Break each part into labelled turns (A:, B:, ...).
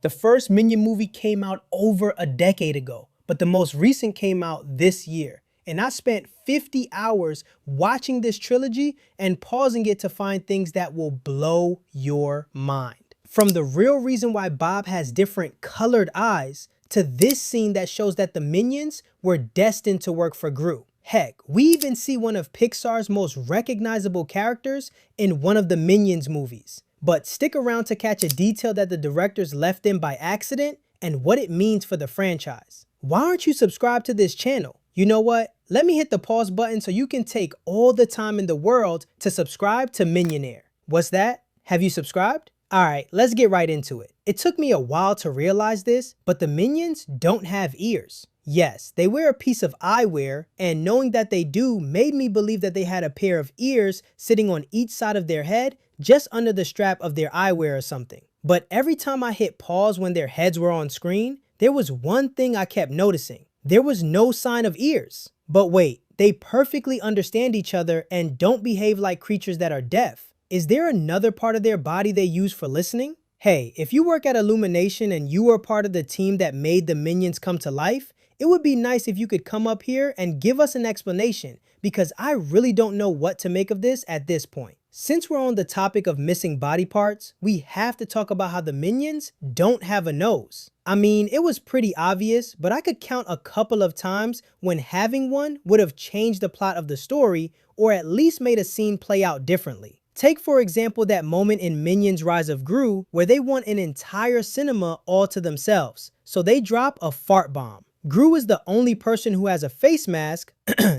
A: The first Minion movie came out over a decade ago, but the most recent came out this year. And I spent 50 hours watching this trilogy and pausing it to find things that will blow your mind. From the real reason why Bob has different colored eyes, to this scene that shows that the Minions were destined to work for Gru. Heck, we even see one of Pixar's most recognizable characters in one of the Minions movies. But stick around to catch a detail that the directors left in by accident and what it means for the franchise. Why aren't you subscribed to this channel? You know what? Let me hit the pause button so you can take all the time in the world to subscribe to Minionaire. What's that? Have you subscribed? Alright, let's get right into it. It took me a while to realize this, but the Minions don't have ears. Yes, they wear a piece of eyewear, and knowing that they do made me believe that they had a pair of ears sitting on each side of their head, just under the strap of their eyewear or something. But every time I hit pause when their heads were on screen, there was one thing I kept noticing. There was no sign of ears. But wait, they perfectly understand each other and don't behave like creatures that are deaf. Is there another part of their body they use for listening? Hey, if you work at Illumination and you were part of the team that made the Minions come to life, it would be nice if you could come up here and give us an explanation, because I really don't know what to make of this at this point. Since we're on the topic of missing body parts, we have to talk about how the Minions don't have a nose. I mean, it was pretty obvious, but I could count a couple of times when having one would have changed the plot of the story, or at least made a scene play out differently. Take for example that moment in Minions Rise of Gru where they want an entire cinema all to themselves, so they drop a fart bomb. Gru is the only person who has a face mask.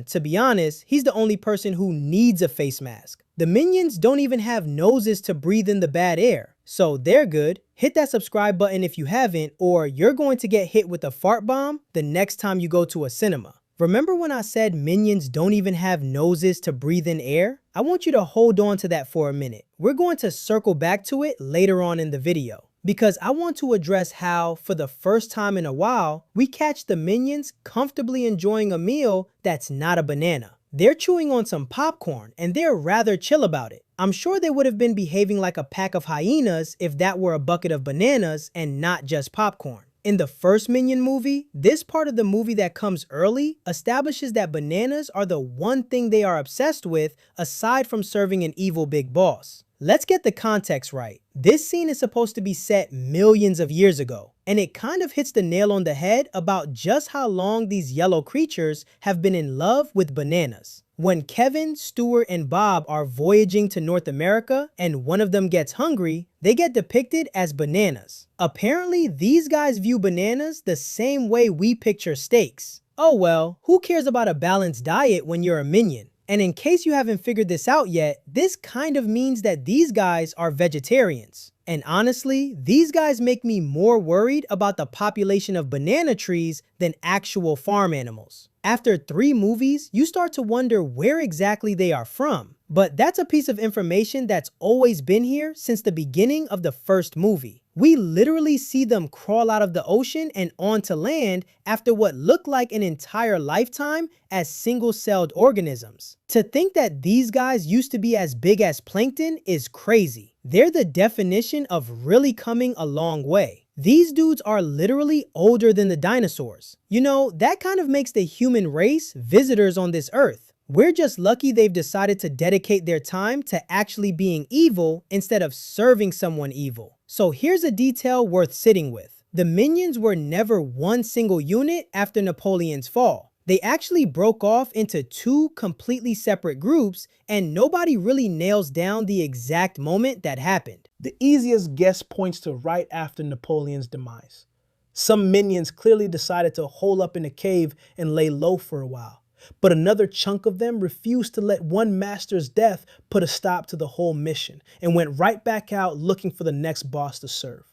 A: To be honest, he's the only person who needs a face mask. The Minions don't even have noses to breathe in the bad air, so they're good. Hit that subscribe button if you haven't, or you're going to get hit with a fart bomb the next time you go to a cinema. Remember when I said Minions don't even have noses to breathe in air? I want you to hold on to that for a minute. We're going to circle back to it later on in the video, because I want to address how, for the first time in a while, we catch the Minions comfortably enjoying a meal that's not a banana. They're chewing on some popcorn and they're rather chill about it. I'm sure they would have been behaving like a pack of hyenas if that were a bucket of bananas and not just popcorn. In the first Minion movie, this part of the movie that comes early establishes that bananas are the one thing they are obsessed with aside from serving an evil big boss. Let's get the context right. This scene is supposed to be set millions of years ago, and it kind of hits the nail on the head about just how long these yellow creatures have been in love with bananas. When Kevin, Stuart, and Bob are voyaging to North America and one of them gets hungry, they get depicted as bananas. Apparently, these guys view bananas the same way we picture steaks. Oh well, who cares about a balanced diet when you're a Minion? And in case you haven't figured this out yet, this kind of means that these guys are vegetarians. And honestly, these guys make me more worried about the population of banana trees than actual farm animals. After 3 movies, you start to wonder where exactly they are from. But that's a piece of information that's always been here since the beginning of the first movie. We literally see them crawl out of the ocean and onto land after what looked like an entire lifetime as single-celled organisms. To think that these guys used to be as big as plankton is crazy. They're the definition of really coming a long way. These dudes are literally older than the dinosaurs. You know, that kind of makes the human race visitors on this earth. We're just lucky they've decided to dedicate their time to actually being evil instead of serving someone evil. So here's a detail worth sitting with. The Minions were never one single unit after Napoleon's fall. They actually broke off into 2 completely separate groups, and nobody really nails down the exact moment that happened.
B: The easiest guess points to right after Napoleon's demise. Some Minions clearly decided to hole up in a cave and lay low for a while, but another chunk of them refused to let one master's death put a stop to the whole mission and went right back out looking for the next boss to serve.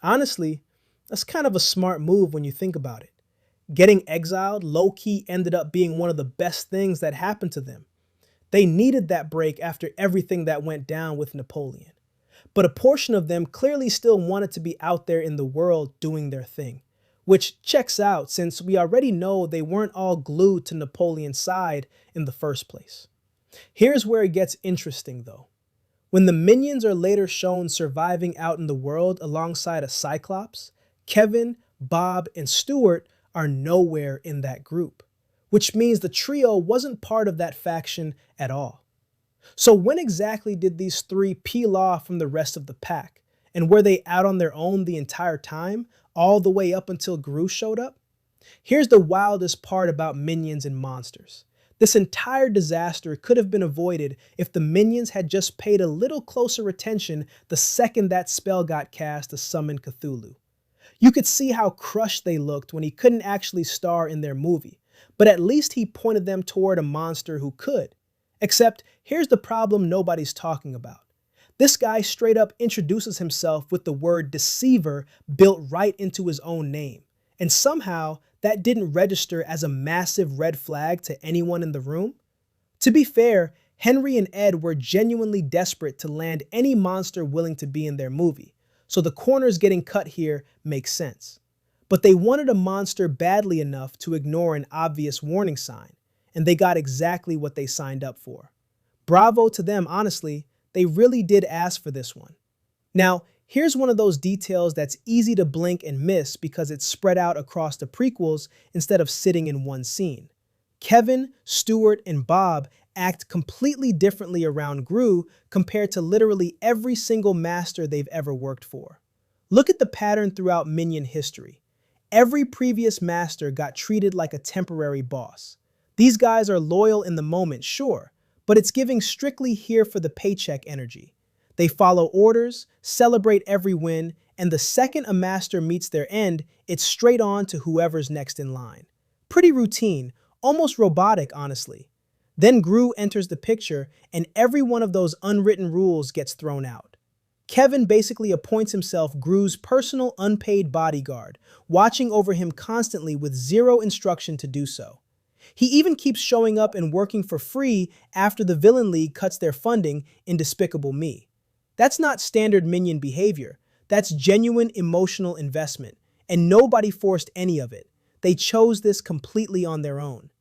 B: Honestly, that's kind of a smart move when you think about it. Getting exiled low-key ended up being one of the best things that happened to them. They needed that break after everything that went down with Napoleon. But a portion of them clearly still wanted to be out there in the world doing their thing, which checks out since we already know they weren't all glued to Napoleon's side in the first place. Here's where it gets interesting though. When the minions are later shown surviving out in the world alongside a Cyclops, Kevin, Bob, and Stuart are nowhere in that group, which means the trio wasn't part of that faction at all. So when exactly did these three peel off from the rest of the pack? And were they out on their own the entire time, all the way up until Gru showed up? Here's the wildest part about minions and monsters. This entire disaster could have been avoided if the minions had just paid a little closer attention the second that spell got cast to summon Cthulhu. You could see how crushed they looked when he couldn't actually star in their movie, but at least he pointed them toward a monster who could. Except, here's the problem nobody's talking about. This guy straight up introduces himself with the word deceiver built right into his own name, and somehow that didn't register as a massive red flag to anyone in the room. To be fair, Henry and Ed were genuinely desperate to land any monster willing to be in their movie, so the corners getting cut here makes sense. But they wanted a monster badly enough to ignore an obvious warning sign, and they got exactly what they signed up for. Bravo to them, honestly, they really did ask for this one. Now, here's one of those details that's easy to blink and miss because it's spread out across the prequels instead of sitting in one scene. Kevin, Stuart, and Bob act completely differently around Gru compared to literally every single master they've ever worked for. Look at the pattern throughout Minion history. Every previous master got treated like a temporary boss. These guys are loyal in the moment, sure, but it's giving strictly here for the paycheck energy. They follow orders, celebrate every win, and the second a master meets their end, it's straight on to whoever's next in line. Pretty routine, almost robotic, honestly. Then Gru enters the picture, and every one of those unwritten rules gets thrown out. Kevin basically appoints himself Gru's personal unpaid bodyguard, watching over him constantly with zero instruction to do so. He even keeps showing up and working for free after the Villain League cuts their funding in Despicable Me. That's not standard Minion behavior. That's genuine emotional investment, and nobody forced any of it. They chose this completely on their own.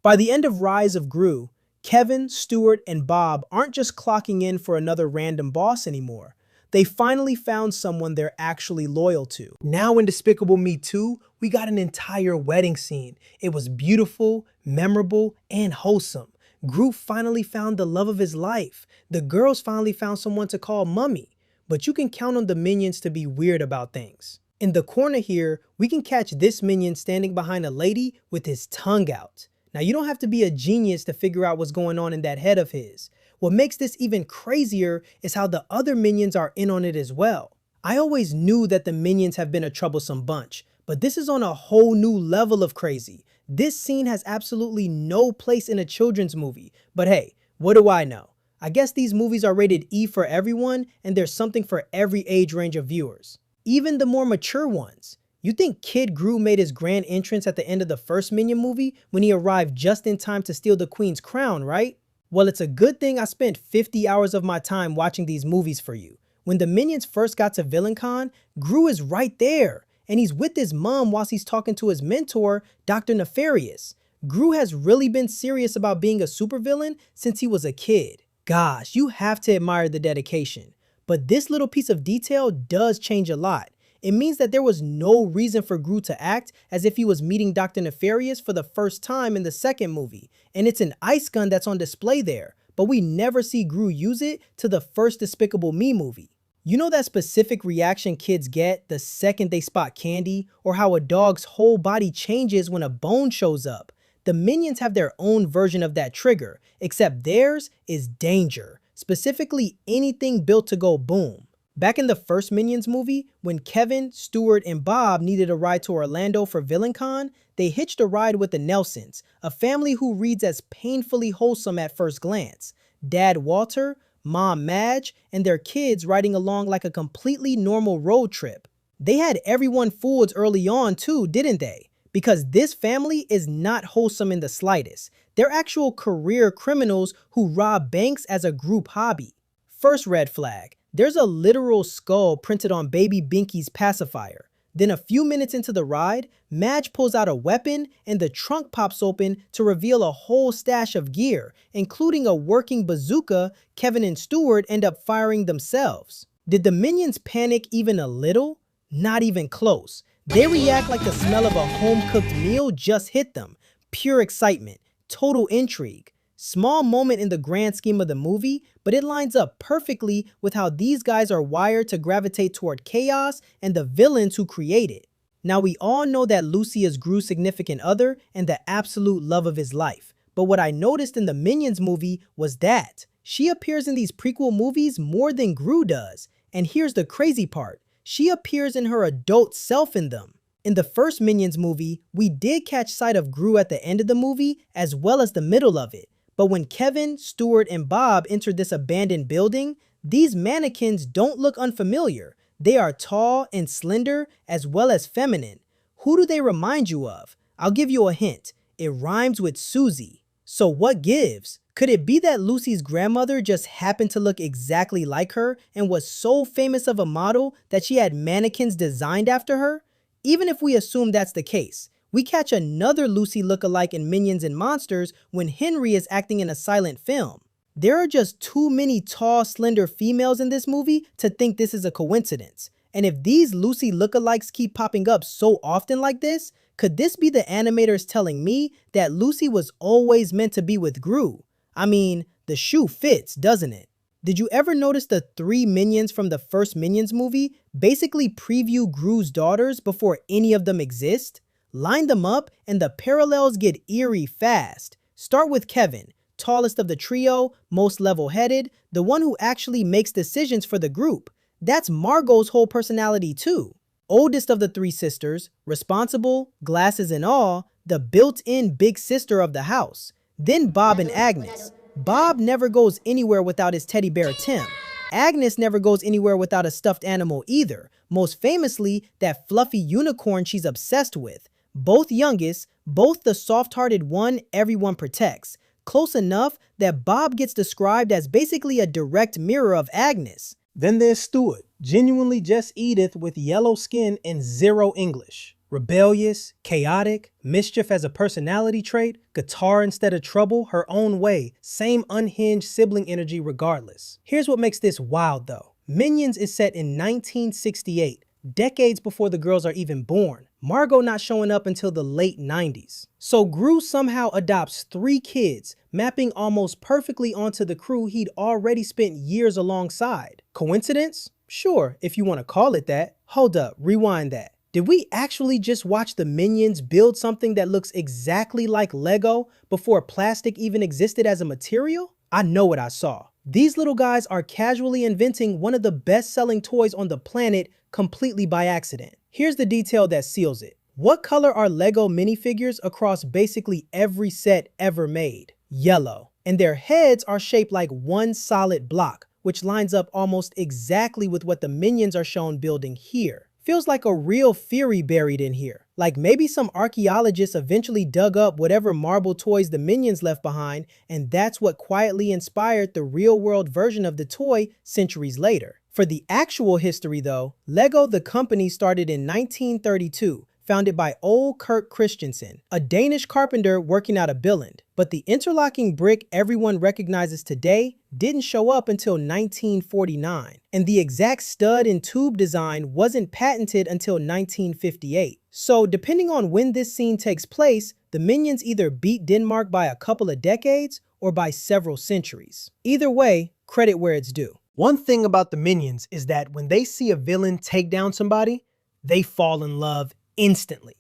B: By the end of Rise of Gru, Kevin, Stuart, and Bob aren't just clocking in for another random boss anymore. They finally found someone they're actually loyal to. Now in Despicable Me 2, we got an entire wedding scene. It was beautiful, memorable, and wholesome. Gru finally found the love of his life. The girls finally found someone to call mommy. But you can count on the minions to be weird about things. In the corner here, we can catch this minion standing behind a lady with his tongue out. Now you don't have to be a genius to figure out what's going on in that head of his. What makes this even crazier is how the other minions are in on it as well. I always knew that the minions have been a troublesome bunch, but this is on a whole new level of crazy. This scene has absolutely no place in a children's movie, but hey, what do I know? I guess these movies are rated E for everyone, and there's something for every age range of viewers. Even the more mature ones. You think Kid Gru made his grand entrance at the end of the first Minion movie when he arrived just in time to steal the Queen's crown, right? Well, it's a good thing I spent 50 hours of my time watching these movies for you. When the Minions first got to VillainCon, Gru is right there, and he's with his mom whilst he's talking to his mentor, Dr. Nefarious. Gru has really been serious about being a supervillain since he was a kid. Gosh, you have to admire the dedication. But this little piece of detail does change a lot. It means that there was no reason for Gru to act as if he was meeting Dr. Nefarious for the first time in the second movie, and it's an ice gun that's on display there, but we never see Gru use it to the first Despicable Me movie. You know that specific reaction kids get the second they spot candy, or how a dog's whole body changes when a bone shows up? The Minions have their own version of that trigger, except theirs is danger, specifically anything built to go boom. Back in the first Minions movie, when Kevin, Stuart, and Bob needed a ride to Orlando for VillainCon, they hitched a ride with the Nelsons, a family who reads as painfully wholesome at first glance. Dad Walter, Mom Madge, and their kids riding along like a completely normal road trip. They had everyone fooled early on too, didn't they? Because this family is not wholesome in the slightest. They're actual career criminals who rob banks as a group hobby. First red flag. There's a literal skull printed on baby Binky's pacifier.
A: Then a few minutes into the ride, Madge pulls out a weapon and the trunk pops open to reveal a whole stash of gear, including a working bazooka Kevin and Stewart end up firing themselves. Did the minions panic even a little? Not even close. They react like the smell of a home-cooked meal just hit them. Pure excitement, total intrigue. Small moment in the grand scheme of the movie, but it lines up perfectly with how these guys are wired to gravitate toward chaos and the villains who create it. Now we all know that Lucy is Gru's significant other and the absolute love of his life, but what I noticed in the Minions movie was that she appears in these prequel movies more than Gru does, and here's the crazy part, she appears in her adult self in them. In the first Minions movie, we did catch sight of Gru at the end of the movie as well as the middle of it. But when Kevin, Stewart, and Bob entered this abandoned building, these mannequins don't look unfamiliar. They are tall and slender as well as feminine. Who do they remind you of? I'll give you a hint. It rhymes with Susie. So what gives? Could it be that Lucy's grandmother just happened to look exactly like her and was so famous of a model that she had mannequins designed after her? Even if we assume that's the case, we catch another Lucy lookalike in Minions and Monsters when Henry is acting in a silent film. There are just too many tall, slender females in this movie to think this is a coincidence. And if these Lucy lookalikes keep popping up so often like this, could this be the animators telling me that Lucy was always meant to be with Gru? I mean, the shoe fits, doesn't it? Did you ever notice the 3 minions from the first Minions movie basically preview Gru's daughters before any of them exist? Line them up and the parallels get eerie fast. Start with Kevin, tallest of the trio, most level-headed, the one who actually makes decisions for the group. That's Margot's whole personality too. Oldest of the 3 sisters, responsible, glasses and all, the built-in big sister of the house. Then Bob and Agnes. Bob never goes anywhere without his teddy bear Tim. Agnes never goes anywhere without a stuffed animal either, most famously that fluffy unicorn she's obsessed with. Both youngest, both the soft-hearted one everyone protects. Close enough that Bob gets described as basically a direct mirror of Agnes.
B: Then there's Stewart, genuinely just Edith with yellow skin and 0 English. Rebellious, chaotic, mischief as a personality trait, guitar instead of trouble, her own way, same unhinged sibling energy regardless. Here's what makes this wild though. Minions is set in 1968, decades before the girls are even born. Margot not showing up until the late 90s. So Gru somehow adopts 3 kids, mapping almost perfectly onto the crew he'd already spent years alongside. Coincidence? Sure, if you want to call it that. Hold up, rewind that. Did we actually just watch the Minions build something that looks exactly like Lego before plastic even existed as a material? I know what I saw. These little guys are casually inventing one of the best-selling toys on the planet completely by accident. Here's the detail that seals it. What color are Lego minifigures across basically every set ever made? Yellow. And their heads are shaped like one solid block, which lines up almost exactly with what the Minions are shown building here. Feels like a real theory buried in here. Like maybe some archaeologists eventually dug up whatever marble toys the Minions left behind, and that's what quietly inspired the real-world version of the toy centuries later. For the actual history though, Lego the company started in 1932, founded by Ole Kirk Christensen, a Danish carpenter working out of Billund. But the interlocking brick everyone recognizes today didn't show up until 1949, and the exact stud and tube design wasn't patented until 1958. So depending on when this scene takes place, the Minions either beat Denmark by a couple of decades or by several centuries. Either way, credit where it's due. One thing about the Minions is that when they see a villain take down somebody, they fall in love instantly.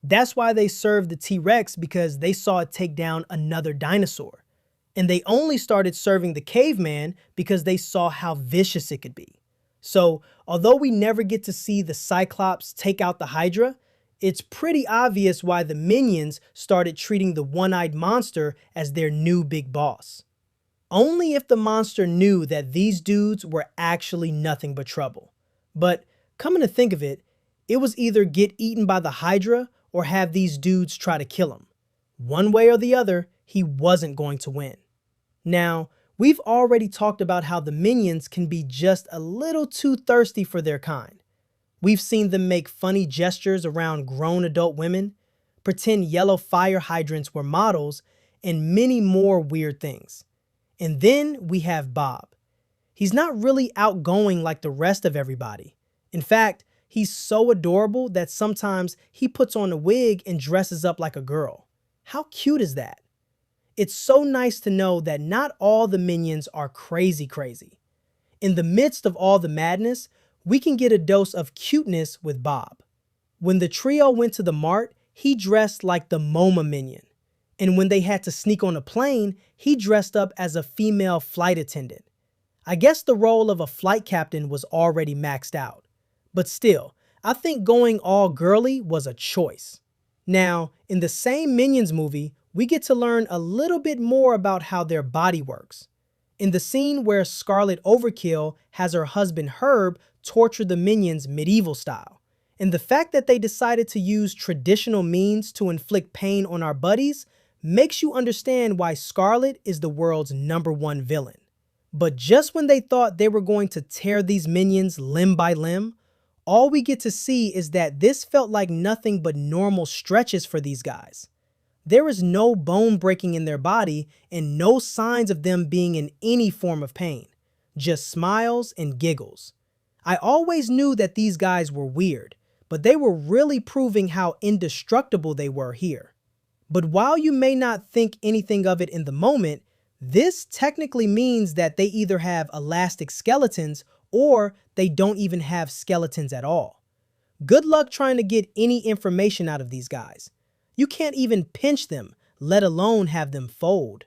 B: That's why they served the T-Rex, because they saw it take down another dinosaur. And they only started serving the caveman because they saw how vicious it could be. So although we never get to see the Cyclops take out the Hydra, it's pretty obvious why the Minions started treating the one-eyed monster as their new big boss. Only if the monster knew that these dudes were actually nothing but trouble. But coming to think of it, it was either get eaten by the Hydra or have these dudes try to kill him. One way or the other, he wasn't going to win. Now, we've already talked about how the Minions can be just a little too thirsty for their kind.
A: We've seen them make funny gestures around grown adult women, pretend yellow fire hydrants were models, and many more weird things. And then we have Bob. He's not really outgoing like the rest of everybody. In fact, he's so adorable that sometimes he puts on a wig and dresses up like a girl. How cute is that? It's so nice to know that not all the minions are crazy crazy. In the midst of all the madness, we can get a dose of cuteness with Bob. When the trio went to the mart, he dressed like the MoMA minion. And when they had to sneak on a plane, he dressed up as a female flight attendant. I guess the role of a flight captain was already maxed out. But still, I think going all girly was a choice. Now, in the same Minions movie, we get to learn a little bit more about how their body works. In the scene where Scarlet Overkill has her husband Herb torture the minions medieval style. And the fact that they decided to use traditional means to inflict pain on our buddies makes you understand why Scarlet is the world's #1 villain. But just when they thought they were going to tear these minions limb by limb, all we get to see is that this felt like nothing but normal stretches for these guys. There is no bone breaking in their body and no signs of them being in any form of pain, just smiles and giggles. I always knew that these guys were weird, but they were really proving how indestructible they were here. But while you may not think anything of it in the moment, this technically means that they either have elastic skeletons or they don't even have skeletons at all. Good luck trying to get any information out of these guys. You can't even pinch them, let alone have them fold.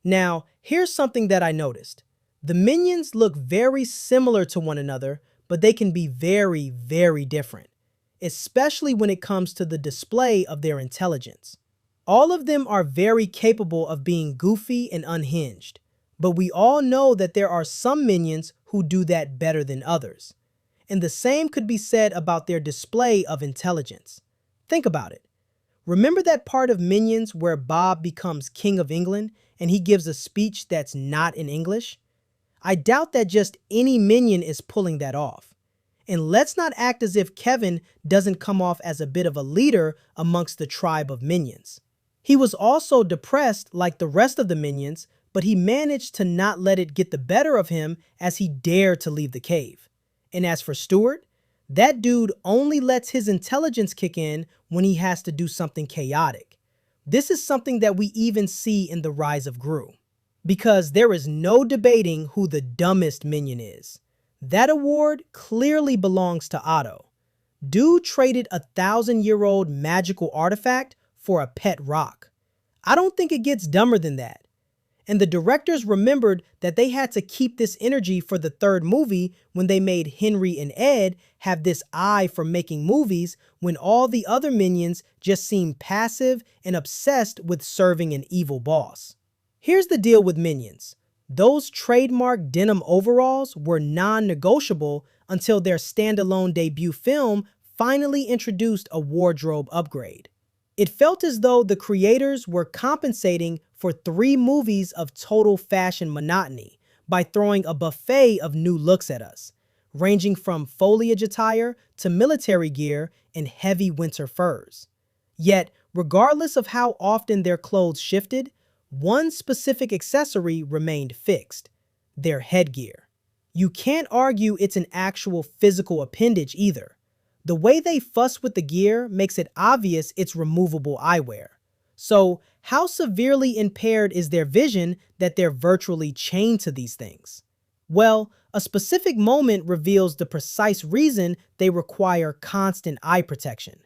A: Now, here's something that I noticed. The minions look very similar to one another, but they can be very, very different, especially when it comes to the display of their intelligence. All of them are very capable of being goofy and unhinged, but we all know that there are some minions who do that better than others. And the same could be said about their display of intelligence. Think about it. Remember that part of Minions where Bob becomes King of England and he gives a speech that's not in English? I doubt that just any minion is pulling that off. And let's not act as if Kevin doesn't come off as a bit of a leader amongst the tribe of minions. He was also depressed like the rest of the minions, but he managed to not let it get the better of him as he dared to leave the cave. And as for Stuart, that dude only lets his intelligence kick in when he has to do something chaotic. This is something that we even see in the rise of Gru. Because there is no debating who the dumbest minion is. That award clearly belongs to Otto. Dude traded a 1,000-year-old magical artifact for a pet rock. I don't think it gets dumber than that. And the directors remembered that they had to keep this energy for the third movie when they made Henry and Ed have this eye for making movies when all the other minions just seem passive and obsessed with serving an evil boss. Here's the deal with Minions. Those trademark denim overalls were non-negotiable until their standalone debut film finally introduced a wardrobe upgrade. It felt as though the creators were compensating for 3 movies of total fashion monotony by throwing a buffet of new looks at us, ranging from foliage attire to military gear and heavy winter furs. Yet, regardless of how often their clothes shifted, one specific accessory remained fixed: their headgear. You can't argue it's an actual physical appendage either. The way they fuss with the gear makes it obvious it's removable eyewear. So, how severely impaired is their vision that they're virtually chained to these things? Well, a specific moment reveals the precise reason they require constant eye protection.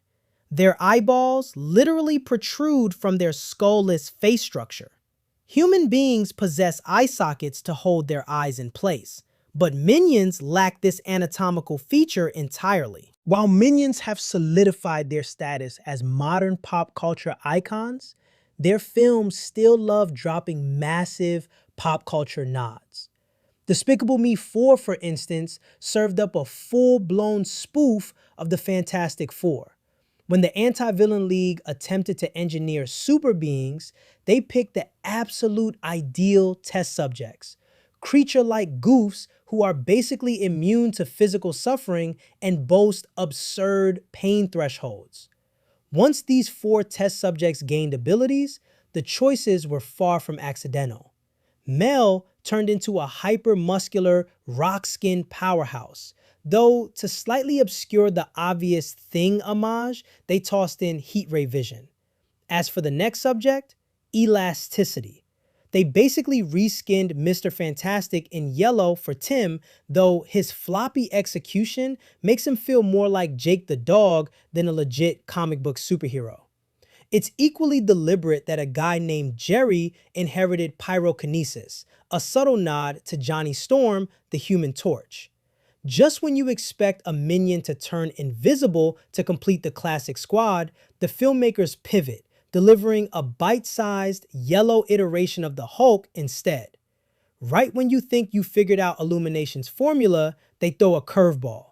A: Their eyeballs literally protrude from their skull-less face structure. Human beings possess eye sockets to hold their eyes in place, but minions lack this anatomical feature entirely. While minions have solidified their status as modern pop culture icons, their films still love dropping massive pop culture nods. Despicable Me 4, for instance, served up a full-blown spoof of the Fantastic Four. When the Anti-Villain League attempted to engineer super beings, they picked the absolute ideal test subjects, creature-like goofs who are basically immune to physical suffering and boast absurd pain thresholds. Once these 4 test subjects gained abilities, the choices were far from accidental. Mel turned into a hyper-muscular, rock-skinned powerhouse, though to slightly obscure the obvious Thing homage, they tossed in heat ray vision. As for the next subject, elasticity. They basically reskinned Mr. Fantastic in yellow for Tim, though his floppy execution makes him feel more like Jake the dog than a legit comic book superhero. It's equally deliberate that a guy named Jerry inherited pyrokinesis, a subtle nod to Johnny Storm, the Human Torch. Just when you expect a minion to turn invisible to complete the classic squad, the filmmakers pivot, delivering a bite-sized yellow iteration of the Hulk instead. Right when you think you figured out Illumination's formula, they throw a curveball.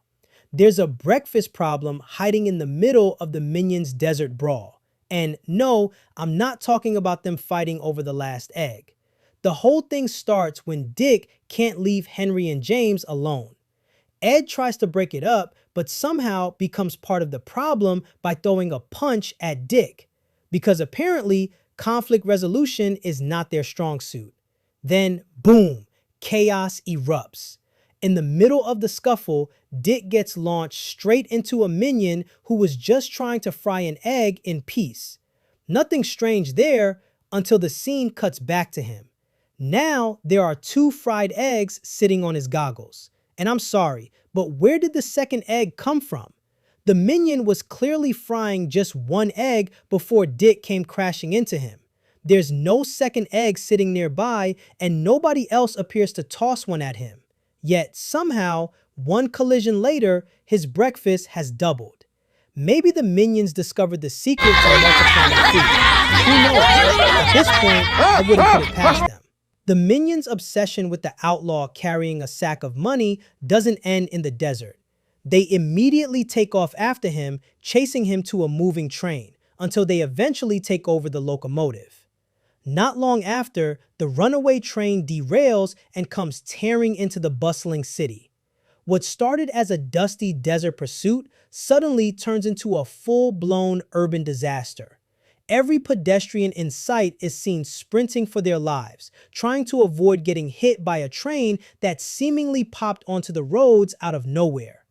A: There's a breakfast problem hiding in the middle of the Minions' desert brawl. And no, I'm not talking about them fighting over the last egg. The whole thing starts when Dick can't leave Henry and James alone. Ed tries to break it up, but somehow becomes part of the problem by throwing a punch at Dick, because apparently conflict resolution is not their strong suit. Then, boom, chaos erupts. In the middle of the scuffle, Dick gets launched straight into a minion who was just trying to fry an egg in peace. Nothing strange there until the scene cuts back to him. Now there are 2 fried eggs sitting on his goggles. And I'm sorry, but where did the second egg come from? The minion was clearly frying just 1 egg before Dick came crashing into him. There's no second egg sitting nearby, and nobody else appears to toss one at him. Yet somehow, 1 collision later, his breakfast has doubled. Maybe the minions discovered the secret to multiplying food. Who knows? At this point, I wouldn't put it past them. The minions' obsession with the outlaw carrying a sack of money doesn't end in the desert. They immediately take off after him, chasing him to a moving train, until they eventually take over the locomotive. Not long after, the runaway train derails and comes tearing into the bustling city. What started as a dusty desert pursuit suddenly turns into a full-blown urban disaster. Every pedestrian in sight is seen sprinting for their lives, trying to avoid getting hit by a train that seemingly popped onto the roads out of nowhere.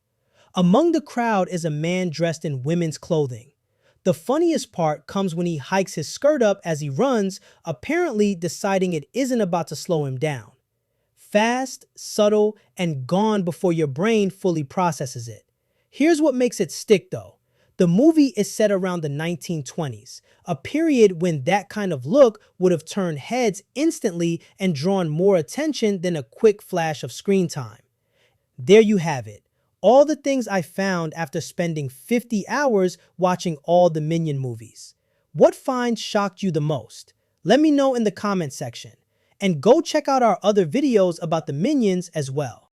A: Among the crowd is a man dressed in women's clothing. The funniest part comes when he hikes his skirt up as he runs, apparently deciding it isn't about to slow him down. Fast, subtle, and gone before your brain fully processes it. Here's what makes it stick though. The movie is set around the 1920s, a period when that kind of look would have turned heads instantly and drawn more attention than a quick flash of screen time. There you have it. All the things I found after spending 50 hours watching all the Minion movies. What find shocked you the most? Let me know in the comment section. And go check out our other videos about the Minions as well.